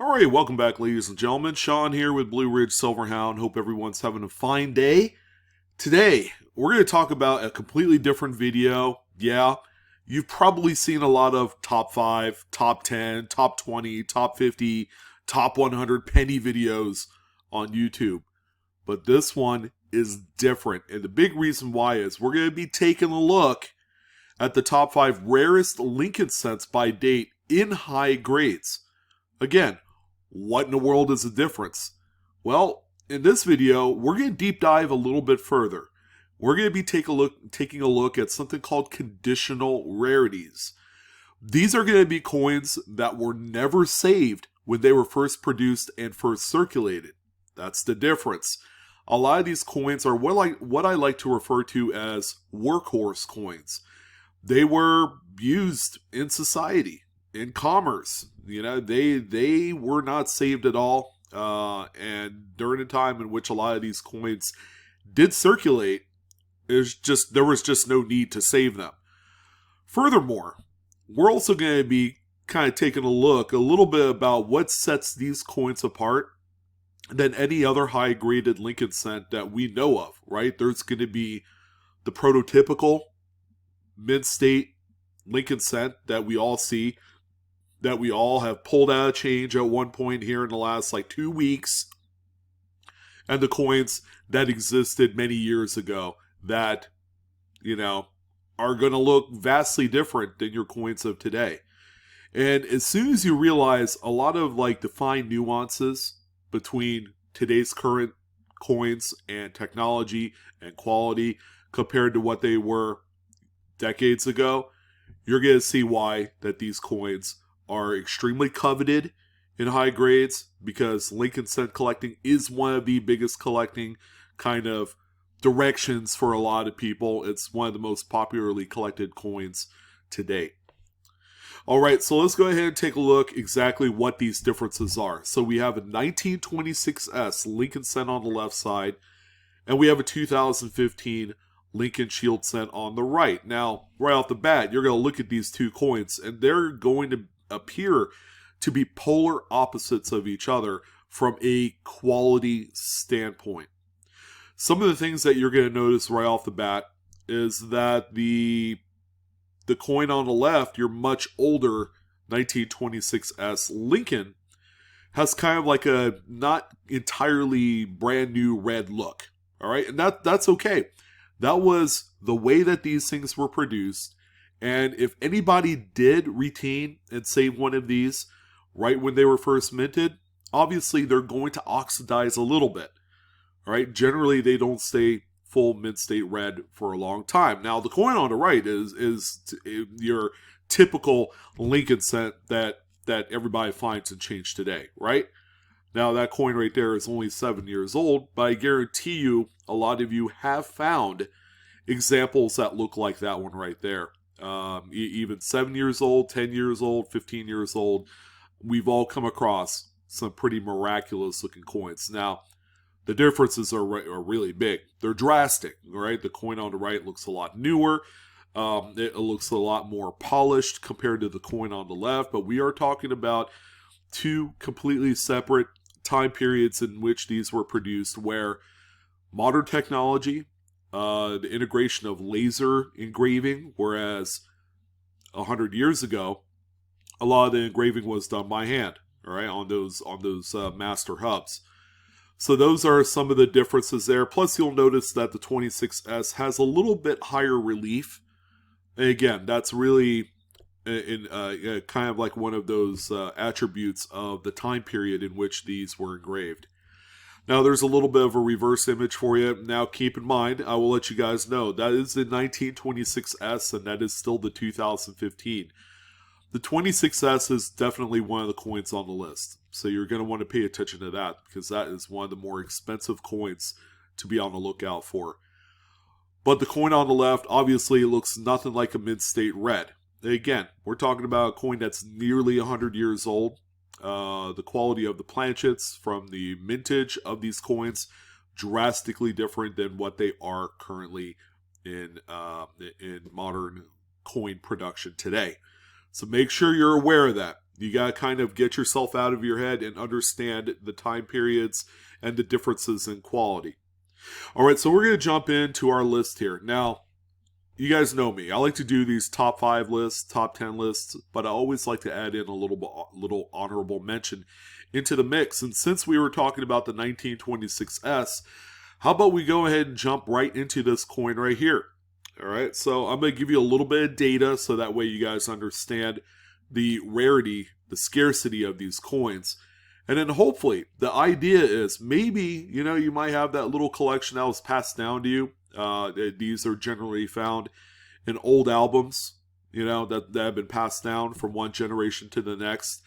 Alright, welcome back, ladies and gentlemen. Sean here with BlueRidgeSilverhound. Hope everyone's having a fine day. Today, we're going to talk about a completely different video. Yeah, you've probably seen a lot of top 5, top 10, top 20, top 50, top 100 penny videos on YouTube. But this one is different. And the big reason why is we're going to be taking a look at the top 5 rarest Lincoln cents by date in high grades. Again, what in the world is the difference? Well, in this video, we're going to deep dive a little bit further. We're going to be taking a look at something called conditional rarities. These are going to be coins that were never saved when they were first produced and first circulated. That's the difference. A lot of these coins are what I like to refer to as workhorse coins. They were used in society, in commerce. You know, they were not saved at all. And during a time in which a lot of these coins did circulate, there was just no need to save them. Furthermore, we're also going to be kind of taking a little bit about what sets these coins apart than any other high graded Lincoln cent that we know of, right? There's going to be the prototypical mid-state Lincoln cent that we all see, that we all have pulled out of change at one point here in the last 2 weeks, and the coins that existed many years ago that, you know, are going to look vastly different than your coins of today. And as soon as you realize a lot of the fine nuances between today's current coins and technology and quality compared to what they were decades ago, you're going to see why that these coins are extremely coveted in high grades, because Lincoln cent collecting is one of the biggest collecting kind of directions for a lot of people. It's one of the most popularly collected coins to date. Alright, so let's go ahead and take a look exactly what these differences are. So we have a 1926S Lincoln cent on the left side, and we have a 2015 Lincoln Shield cent on the right. Now, right off the bat, you're going to look at these two coins, and they're going to appear to be polar opposites of each other from a quality standpoint. Some of the things that you're going to notice right off the bat is that the coin on the left, your much older 1926S Lincoln, has kind of a not entirely brand new red look. All right, and that's okay. That was the way that these things were produced. And if anybody did retain and save one of these right when they were first minted, obviously they're going to oxidize a little bit. All right, generally they don't stay full mint state red for a long time. Now the coin on the right is your typical Lincoln cent that everybody finds and change today, right? Now that coin right there is only 7 years old, but I guarantee you a lot of you have found examples that look like that one right there. Even 7 years old, 10 years old, 15 years old, we've all come across some pretty miraculous looking coins. Now, the differences are really big. They're drastic, right? The coin on the right looks a lot newer. It looks a lot more polished compared to the coin on the left, but we are talking about two completely separate time periods in which these were produced, where modern technology, the integration of laser engraving, whereas 100 years ago, a lot of the engraving was done by hand, all right, on those master hubs. So those are some of the differences there. Plus, you'll notice that the 26S has a little bit higher relief. And again, that's really kind of one of those attributes of the time period in which these were engraved. Now, there's a little bit of a reverse image for you. Now, keep in mind, I will let you guys know, that is the 1926S, and that is still the 2015. The 26S is definitely one of the coins on the list. So you're going to want to pay attention to that, because that is one of the more expensive coins to be on the lookout for. But the coin on the left, obviously, looks nothing like a mid-state red. Again, we're talking about a coin that's nearly 100 years old. The quality of the planchets from the mintage of these coins drastically different than what they are currently in modern coin production today. So make sure you're aware of that. You got to kind of get yourself out of your head and understand the time periods and the differences in quality. All right, so we're going to jump into our list here. Now, you guys know me. I like to do these top 5 lists, top 10 lists, but I always like to add in a little honorable mention into the mix. And since we were talking about the 1926S, how about we go ahead and jump right into this coin right here? All right, so I'm going to give you a little bit of data so that way you guys understand the rarity, the scarcity of these coins. And then hopefully the idea is maybe, you might have that little collection that was passed down to you. These are generally found in old albums, that have been passed down from one generation to the next.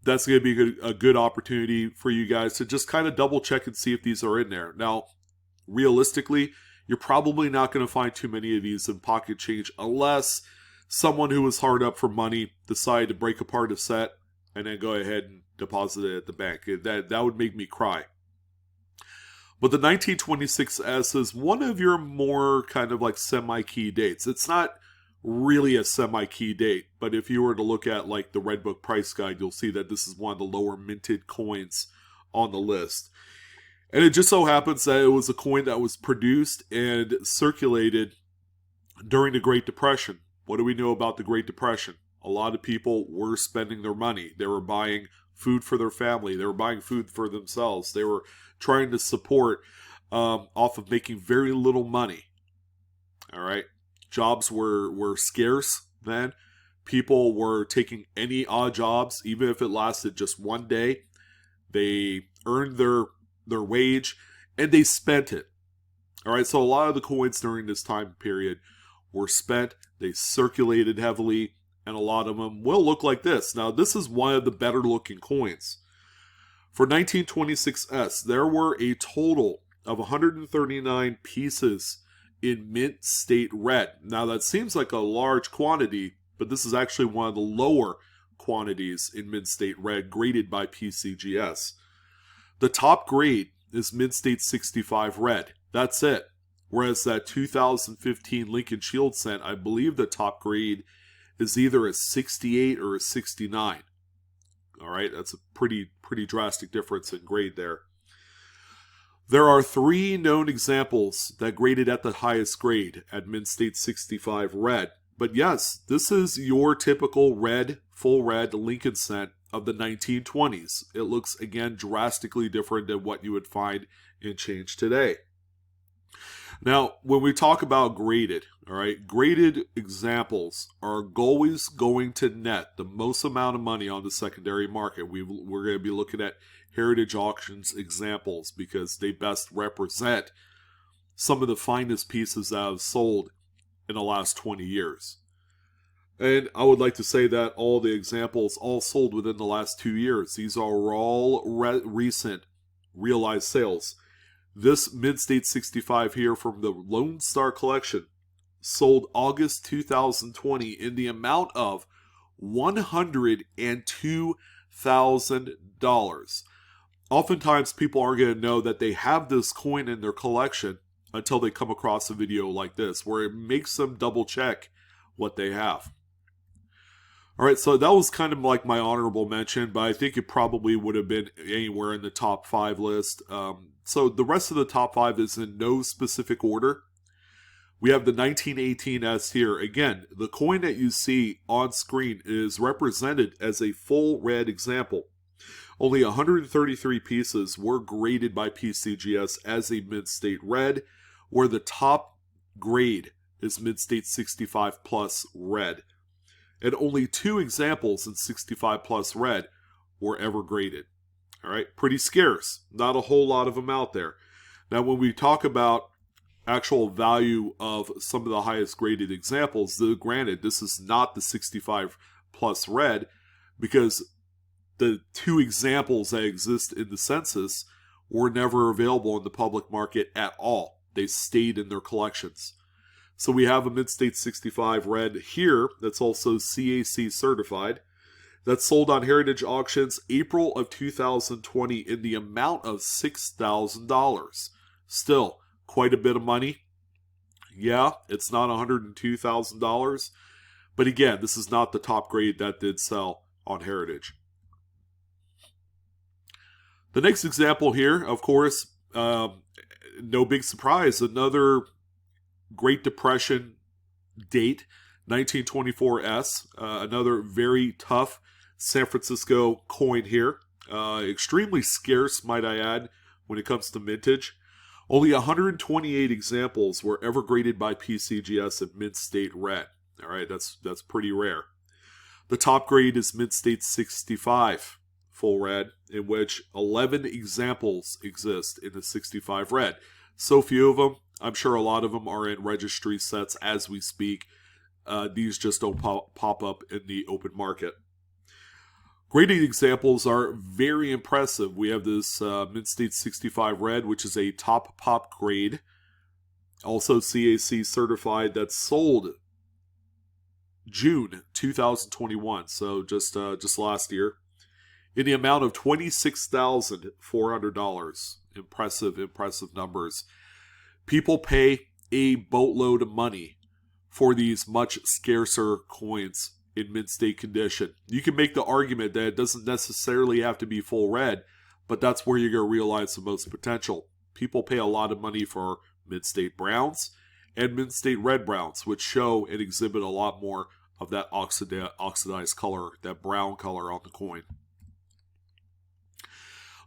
That's going to be a good opportunity for you guys to just kind of double check and see if these are in there. Now, realistically, you're probably not going to find too many of these in pocket change unless someone who was hard up for money decided to break apart a set and then go ahead and deposit it at the bank. That would make me cry. But the 1926S is one of your more kind of like semi-key dates. It's not really a semi-key date, but if you were to look at like the Red Book price guide, you'll see that this is one of the lower minted coins on the list. And it just so happens that it was a coin that was produced and circulated during the Great Depression. What do we know about the Great Depression? A lot of people were spending their money. They were buying food for their family. They were buying food for themselves. They were trying to support off of making very little money. All right. Jobs were scarce then. People were taking any odd jobs, even if it lasted just one day. They earned their wage and they spent it. All right. So a lot of the coins during this time period were spent. They circulated heavily, and a lot of them will look like this. Now, this is one of the better looking coins. For 1926S, there were a total of 139 pieces in mint state red. Now, that seems like a large quantity, but this is actually one of the lower quantities in mint state red graded by PCGS. The top grade is mint state 65 red. That's it. Whereas that 2015 Lincoln Shield cent, I believe the top grade is either a 68 or a 69. All right, that's a pretty drastic difference in grade there. There are 3 known examples that graded at the highest grade at mint state 65 red. But yes, this is your typical red, full red Lincoln cent of the 1920s. It looks, again, drastically different than what you would find in change today. Now, when we talk about graded, all right, graded examples are always going to net the most amount of money on the secondary market. We're going to be looking at heritage auctions examples because they best represent some of the finest pieces that have sold in the last 20 years. And I would like to say that all the examples all sold within the last 2 years. These are all recent realized sales. This mid-state 65 here from the Lone Star Collection sold August 2020 in the amount of $102,000. Oftentimes people are going to know that they have this coin in their collection until they come across a video like this where it makes them double check what they have. All right, so that was kind of like my honorable mention, but I think it probably would have been anywhere in the top 5 list. So the rest of the top 5 is in no specific order. We have the 1918S here. Again, the coin that you see on screen is represented as a full red example. Only 133 pieces were graded by PCGS as a mid-state red, where the top grade is mid-state 65 plus red. And only 2 examples in 65 plus red were ever graded. All right, pretty scarce. Not a whole lot of them out there. Now, when we talk about actual value of some of the highest graded examples, granted, this is not the 65 plus red because the 2 examples that exist in the census were never available in the public market at all. They stayed in their collections. So we have a mid-state 65 red here that's also CAC certified. That's sold on Heritage Auctions April of 2020 in the amount of $6,000. Still, quite a bit of money. Yeah, it's not $102,000. But again, this is not the top grade that did sell on Heritage. The next example here, of course, no big surprise, another Great Depression date, 1924S, another very tough San Francisco coin here. Extremely scarce, might I add, when it comes to mintage. Only 128 examples were ever graded by PCGS at mint state red. All right, that's pretty rare. The top grade is mint state 65 full red, in which 11 examples exist in the 65 red. So few of them. I'm sure a lot of them are in registry sets as we speak. These just don't pop up in the open market. Grading examples are very impressive. We have this mint state 65 red, which is a top pop grade. Also CAC certified, that's sold June 2021, so just last year, in the amount of $26,400. Impressive numbers. People pay a boatload of money for these much scarcer coins in mint state condition. You can make the argument that it doesn't necessarily have to be full red, but that's where you're going to realize the most potential. People pay a lot of money for mint state browns and mint state red browns, which show and exhibit a lot more of that oxidized color, that brown color on the coin.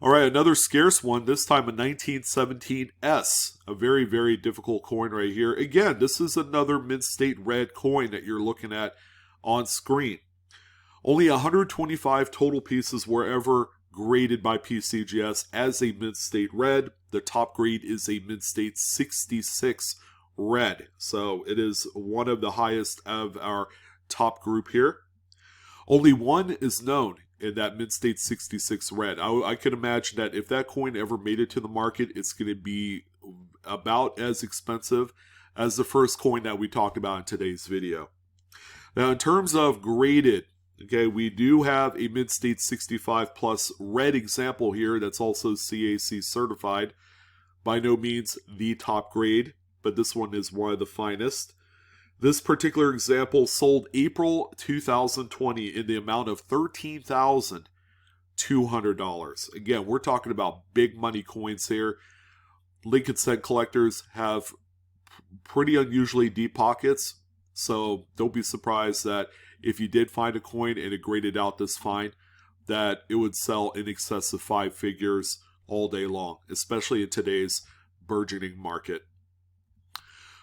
All right, another scarce one, this time a 1917S, a very, very difficult coin right here. Again, this is another mint state red coin that you're looking at on screen. Only 125 total pieces were ever graded by PCGS as a mint state red. The top grade is a mint state 66 red. So it is one of the highest of our top group here. Only one is known in that mint state 66 red. I could imagine that if that coin ever made it to the market, it's going to be about as expensive as the first coin that we talked about in today's video. Now, in terms of graded, okay, we do have a mint state 65 plus red example here that's also CAC certified. By no means the top grade, but this one is one of the finest. This particular example sold April 2020 in the amount of $13,200. Again, we're talking about big money coins here. Lincoln Cent collectors have pretty unusually deep pockets, so don't be surprised that if you did find a coin and it graded out this fine, that it would sell in excess of 5 figures all day long, especially in today's burgeoning market.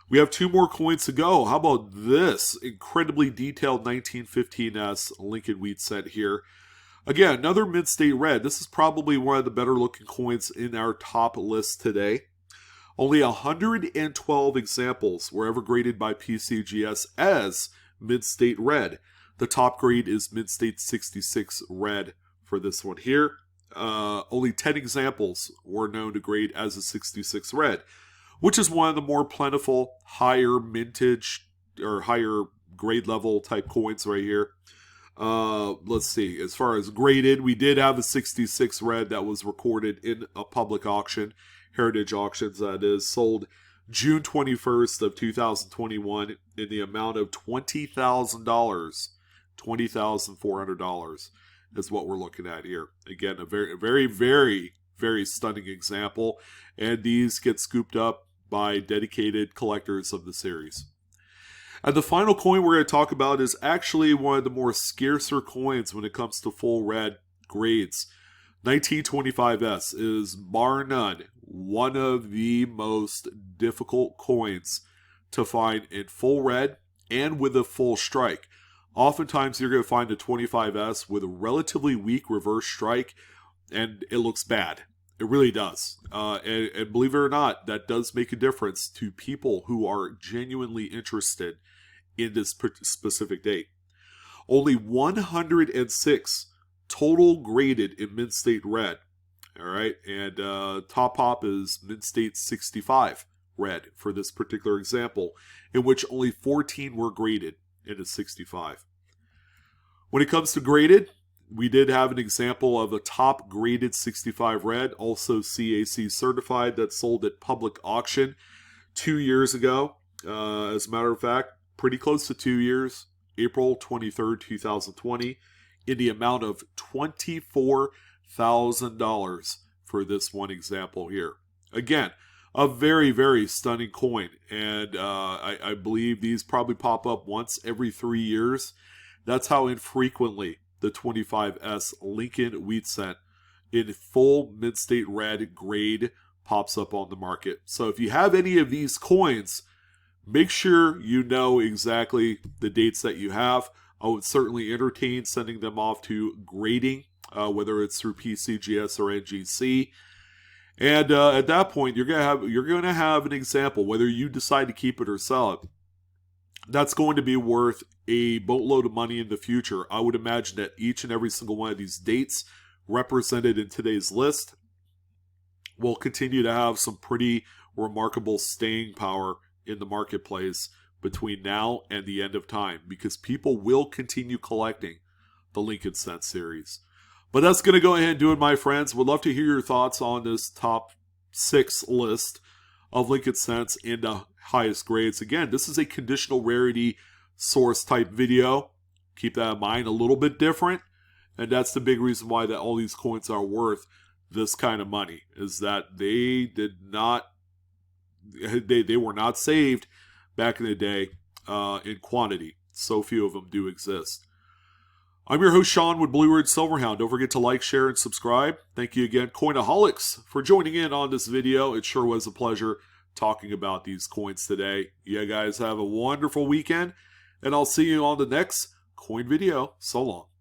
We have 2 more coins to go. How about this incredibly detailed 1915S Lincoln Wheat Cent here? Again, another mint state red. This is probably one of the better looking coins in our top list today. Only 112 examples were ever graded by PCGS as mint state red. The top grade is mint state 66 red for this one here. Only 10 examples were known to grade as a 66 red, which is one of the more plentiful, higher mintage or higher grade level type coins right here. Let's see. As far as graded, we did have a 66 red that was recorded in a public auction, Heritage Auctions that is, sold June 21st of 2021 in the amount of $20,000. $20,400 is what we're looking at here. Again, a very, very, very, very stunning example, and these get scooped up by dedicated collectors of the series. And the final coin we're going to talk about is actually one of the more scarcer coins when it comes to full red grades. 1925S is bar none one of the most difficult coins to find in full red and with a full strike. Oftentimes you're going to find a 25S with a relatively weak reverse strike and it looks bad. It really does. And believe it or not, that does make a difference to people who are genuinely interested in this specific date. Only 106 total graded in mint state red. All right, and top pop is mint state 65 red for this particular example, in which only 14 were graded in a 65. When it comes to graded, we did have an example of a top graded 65 red, also CAC certified, that sold at public auction 2 years ago. As a matter of fact, pretty close to 2 years, April 23rd, 2020, in the amount of $24,000 for this one example here. Again, a very, very stunning coin. And I believe these probably pop up once every 3 years. That's how infrequently the 25S Lincoln wheat cent in full mint state red grade pops up on the market. So if you have any of these coins, make sure you know exactly the dates that you have. I would certainly entertain sending them off to grading, whether it's through PCGS or NGC. And at that point, you're gonna have an example, whether you decide to keep it or sell it, that's going to be worth a boatload of money in the future. I would imagine that each and every single one of these dates represented in today's list will continue to have some pretty remarkable staying power in the marketplace between now and the end of time, because people will continue collecting the Lincoln Cent series. But that's going to go ahead and do it, my friends. Would love to hear your thoughts on this top 6 list of Lincoln Cents in the highest grades. Again, this is a conditional rarity source type video. Keep that in mind, a little bit different. And that's the big reason why that all these coins are worth this kind of money, is that they were not saved back in the day in quantity. So few of them do exist. I'm your host, Sean, with Blue Ridge Silverhound. Don't forget to like, share, and subscribe. Thank you again, Coinaholics, for joining in on this video. It sure was a pleasure talking about these coins today. You guys have a wonderful weekend, and I'll see you on the next coin video. So long.